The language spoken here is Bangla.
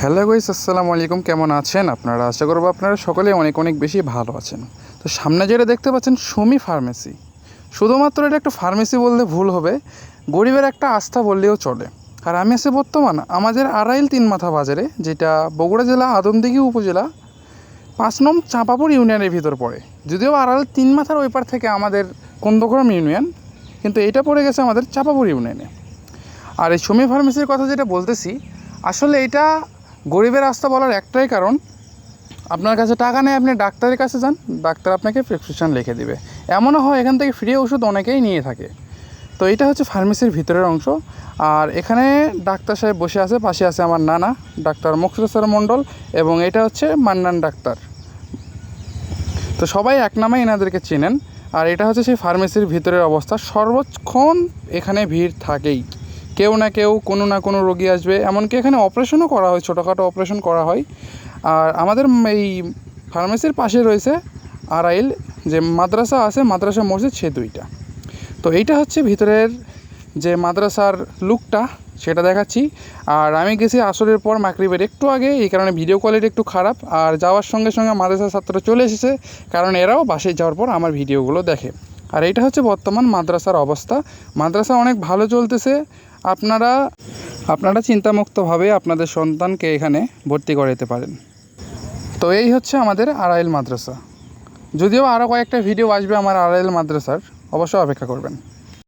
হ্যালো গাইস, আসসালামু আলাইকুম। কেমন আছেন আপনারা? আশা করব আপনারা সকলে অনেক অনেক বেশি ভালো আছেন। তো সামনে যেটা দেখতে পাচ্ছেন সুমি ফার্মেসি, শুধুমাত্র এটা একটা ফার্মেসি বললে ভুল হবে, গরিবের একটা আস্থা বললেও চলে। আর আমি আছি বর্তমান আমাদের আড়াইল তিন মাথা বাজারে, যেটা বগুড়া জেলা আদমদীঘি উপজেলা 5 নং চাঁপাপুর ইউনিয়নের ভিতর পড়ে। যদিও আড়াইল তিন মাথার ওই পার থেকে আমাদের কুন্দগ্রাম ইউনিয়ন, কিন্তু এটা পড়ে গেছে আমাদের চাঁপাপুর ইউনিয়নে। আর এই সুমি ফার্মেসির কথা যেটা বলতেছি, আসলে এটা গরিবের রাস্তা বলার একটাই কারণ, আপনার কাছে টাকা নেই, আপনি ডাক্তারের কাছে যান, ডাক্তার আপনাকে প্রেসক্রিপশান লিখে দিবে। এমনও হয় এখান থেকে ফ্রি ওষুধ অনেকেই নিয়ে থাকে। তো এটা হচ্ছে ফার্মেসির ভিতরের অংশ। আর এখানে ডাক্তার সাহেব বসে আছে, পাশে আছে আমার নানা ডাক্তার মুক্তার মণ্ডল, এবং এটা হচ্ছে মান্নান ডাক্তার। তো সবাই এক নামে এনাদেরকে চেনেন। আর এটা হচ্ছে সেই ফার্মেসির ভিতরের অবস্থা। সর্বক্ষণ এখানে ভিড় থাকেই, কেউ না কেউ কোনো না কোনো রোগী আসবে। এমনকি এখানে অপারেশনও করা হয়, ছোটোখাটো অপারেশন করা হয়। আর আমাদের এই ফার্মেসির পাশে রয়েছে আড়াইল যে মাদ্রাসা আছে, মাদ্রাসা মসজিদ, সে দুইটা। তো এইটা হচ্ছে ভিতরের যে মাদ্রাসার লুকটা, সেটা দেখাচ্ছি। আর আমি গেছি আসরের পর মাগরিবের একটু আগে, এই কারণে ভিডিও কোয়ালিটি একটু খারাপ। আর যাওয়ার সঙ্গে সঙ্গে মাদ্রাসার ছাত্ররা চলে এসেছে, কারণ এরাও বাসায় যাওয়ার পর আমার ভিডিওগুলো দেখে। আর এইটা হচ্ছে বর্তমান মাদ্রাসার অবস্থা। মাদ্রাসা অনেক ভালো চলতেছে। আপনারা চিন্তামুক্তভাবে আপনাদের সন্তানকে এখানে ভর্তি করাতে পারেন। তো এই হচ্ছে আমাদের আড়াইল মাদ্রাসা। যদিও আরও কয়েকটা ভিডিও আসবে আমার আড়াইল মাদ্রাসার, অবশ্যই অপেক্ষা করবেন।